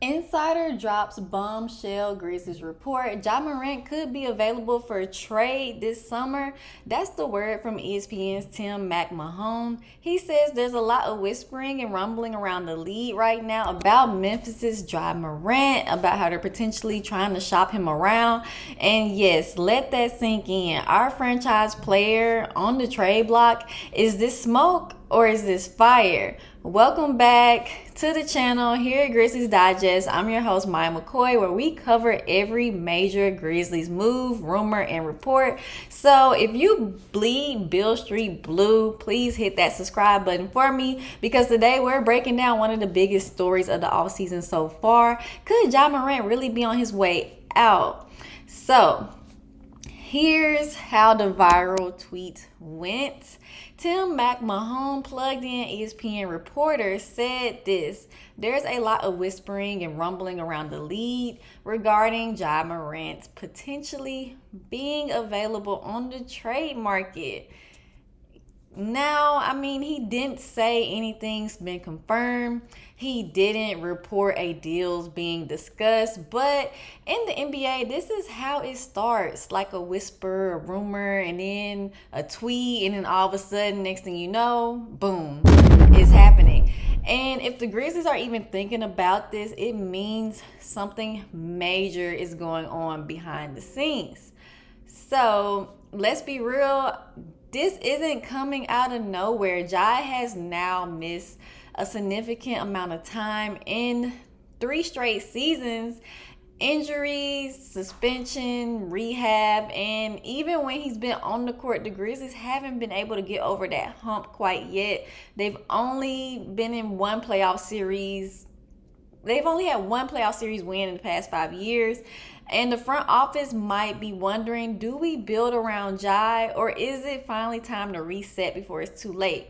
Insider drops bombshell Grizzlies report. Ja Morant could be available for a trade this summer. That's the word from ESPN's MacMahon. He says there's a lot of whispering and rumbling around the league right now about Memphis's Ja Morant, about how they're potentially trying to shop him around. And yes, let that sink in. Our franchise player on the trade block, is this smoke or is this fire? Welcome back to the channel here at Grizzlies Digest. I'm your host, Maia McCoy, where we cover every major Grizzlies move, rumor, and report. So if you bleed Beale Street blue, please hit that subscribe button for me, because today we're breaking down one of the biggest stories of the offseason so far. Could Ja Morant really be on his way out? So here's how the viral tweet went. MacMahon, plugged in ESPN reporter, said this: there's a lot of whispering and rumbling around the league regarding Ja Morant potentially being available on the trade market. Now, he didn't say anything's been confirmed. He didn't report a deal's being discussed. But in the NBA, this is how it starts. Like a whisper, a rumor, and then a tweet. And then all of a sudden, next thing you know, boom, it's happening. And if the Grizzlies are even thinking about this, it means something major is going on behind the scenes. So let's be real. This isn't coming out of nowhere. Ja has now missed a significant amount of time in 3 straight seasons. Injuries, suspension, rehab, and even when he's been on the court, the Grizzlies haven't been able to get over that hump quite yet. They've only been in one playoff series. They've only had one playoff series win in the past 5 years. And the front office might be wondering, do we build around Ja, or is it finally time to reset before it's too late?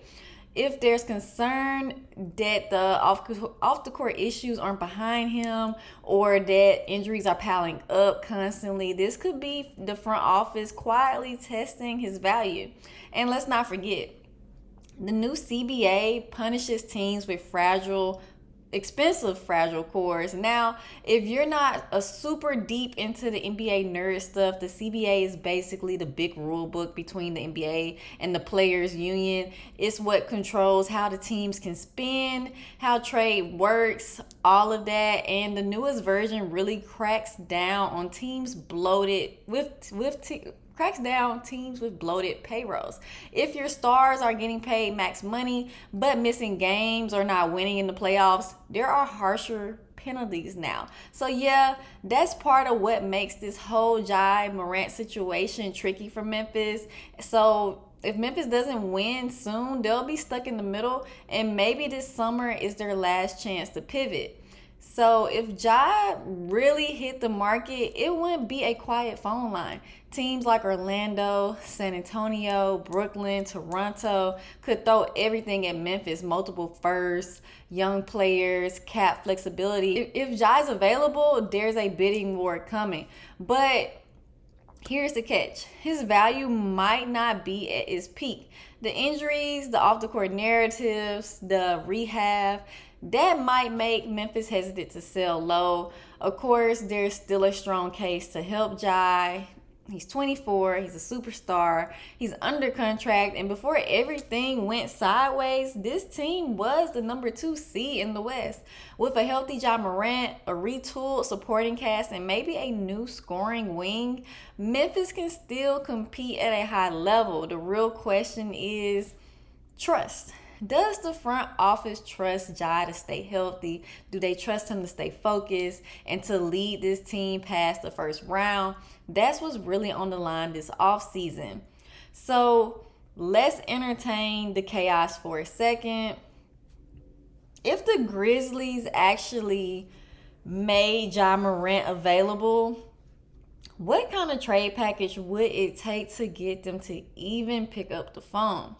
If there's concern that the off the court issues aren't behind him, or that injuries are piling up constantly, this could be the front office quietly testing his value. And let's not forget, the new CBA punishes teams with expensive fragile cores. Now, if you're not a super deep into the NBA nerd stuff, the CBA is basically the big rule book between the NBA and the players union. It's what controls how the teams can spend, how trade works, all of that. And the newest version really cracks down on teams cracks down teams with bloated payrolls. If your stars are getting paid max money but missing games or not winning in the playoffs, there are harsher penalties now. So yeah, that's part of what makes this whole Ja Morant situation tricky for Memphis. So if Memphis doesn't win soon, they'll be stuck in the middle, and maybe this summer is their last chance to pivot. So if Ja really hit the market, it wouldn't be a quiet phone line. Teams like Orlando, San Antonio, Brooklyn, Toronto could throw everything at Memphis: multiple firsts, young players, cap flexibility. If Ja's available, there's a bidding war coming. But here's the catch: his value might not be at its peak. The injuries, the off-the-court narratives, the rehab, that might make Memphis hesitant to sell low. Of course, there's still a strong case to help Ja. He's 24, he's a superstar, he's under contract, and before everything went sideways, this team was the number 2 seed in the West. With a healthy Ja Morant, a retooled supporting cast, and maybe a new scoring wing, Memphis can still compete at a high level. The real question is trust. Does the front office trust Ja to stay healthy? Do they trust him to stay focused and to lead this team past the first round? That's what's really on the line this offseason. So let's entertain the chaos for a second. If the Grizzlies actually made Ja Morant available, what kind of trade package would it take to get them to even pick up the phone?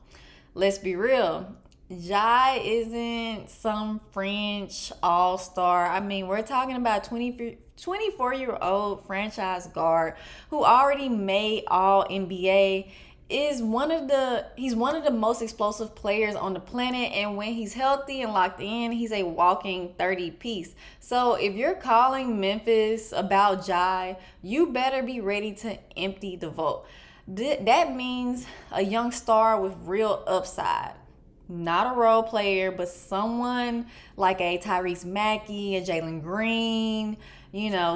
Let's be real. Ja isn't some French all-star. We're talking about 24-year-old franchise guard who already made All NBA. he's one of the most explosive players on the planet, and when he's healthy and locked in, he's a walking 30 piece. So if you're calling Memphis about Jai, you better be ready to empty the vote. That means a young star with real upside. Not a role player, but someone like a Tyrese Maxey, a Jalen Green,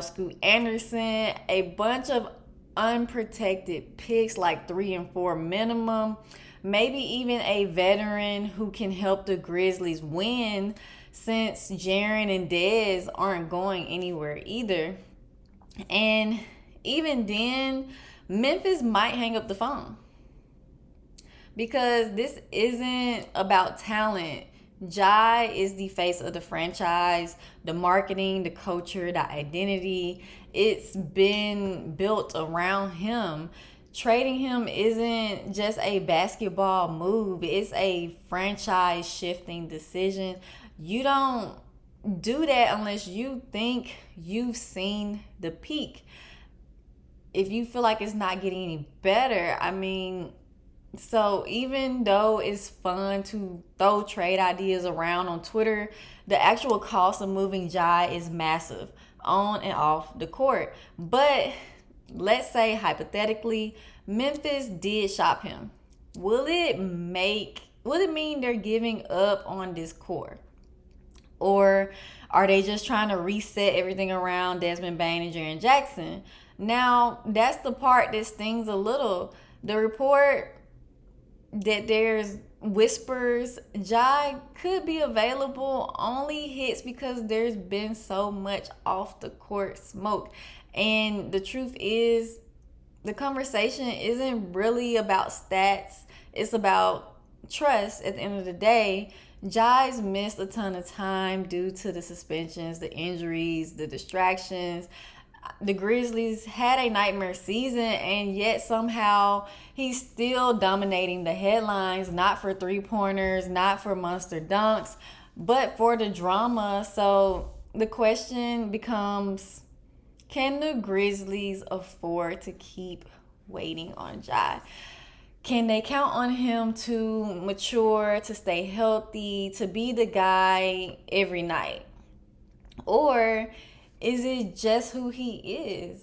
Scoot Anderson, a bunch of unprotected picks like 3 and 4 minimum. Maybe even a veteran who can help the Grizzlies win, since Jaren and Dez aren't going anywhere either. And even then, Memphis might hang up the phone, because this isn't about talent. Jai is the face of the franchise, the marketing, the culture, the identity. It's been built around him. Trading him isn't just a basketball move, it's a franchise shifting decision. You don't do that unless you think you've seen the peak. If you feel like it's not getting any better, so even though it's fun to throw trade ideas around on Twitter, the actual cost of moving Jai is massive on and off the court. But let's say hypothetically, Memphis did shop him. Will it mean they're giving up on this core? Or are they just trying to reset everything around Desmond Bane and Jaren Jackson? Now, that's the part that stings a little. The report that there's whispers Jai could be available only hits because there's been so much off the court smoke. And the truth is, the conversation isn't really about stats. It's about trust at the end of the day. Jai's missed a ton of time due to the suspensions, the injuries, the distractions. The Grizzlies had a nightmare season, and yet somehow he's still dominating the headlines, not for three-pointers, not for monster dunks, but for the drama. So the question becomes, can the Grizzlies afford to keep waiting on Jai? Can they count on him to mature, to stay healthy, to be the guy every night? Or is it just who he is?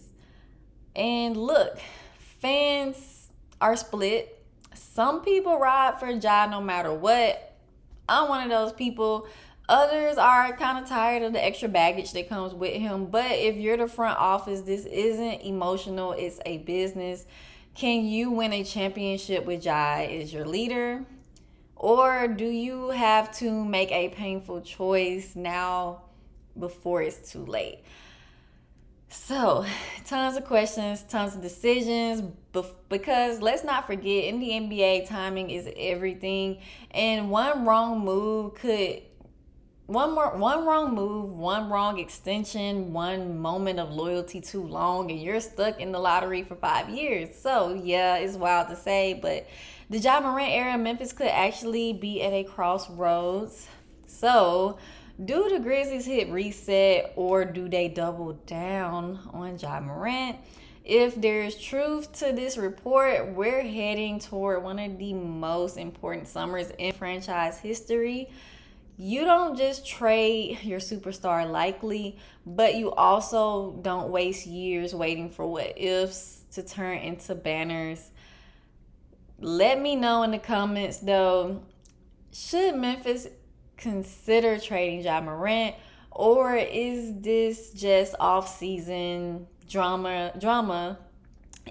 And look, fans are split. Some people ride for Jai no matter what. I'm one of those people. Others are kind of tired of the extra baggage that comes with him. But if you're the front office, this isn't emotional, it's a business. Can you win a championship with Jai as your leader? Or do you have to make a painful choice now before it's too late? So, tons of questions, tons of decisions, because let's not forget, in the NBA, timing is everything, and one wrong move, one wrong extension, one moment of loyalty too long, and you're stuck in the lottery for 5 years. So yeah, it's wild to say, but the Ja Morant era, Memphis could actually be at a crossroads. So do the Grizzlies hit reset, or do they double down on Ja Morant? If there's truth to this report, we're heading toward one of the most important summers in franchise history. You don't just trade your superstar likely, but you also don't waste years waiting for what ifs to turn into banners. Let me know in the comments though, should Memphis consider trading Ja Morant, or is this just off-season drama?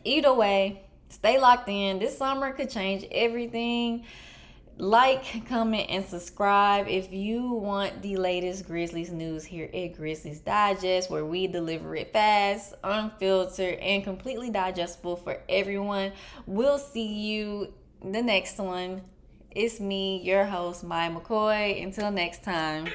Either way, stay locked in. This summer could change everything. Like, comment, and subscribe if you want the latest Grizzlies news here at Grizzlies Digest, where we deliver it fast, unfiltered, and completely digestible for everyone. We'll see you the next one. It's me, your host, Maia McCoy. Until next time.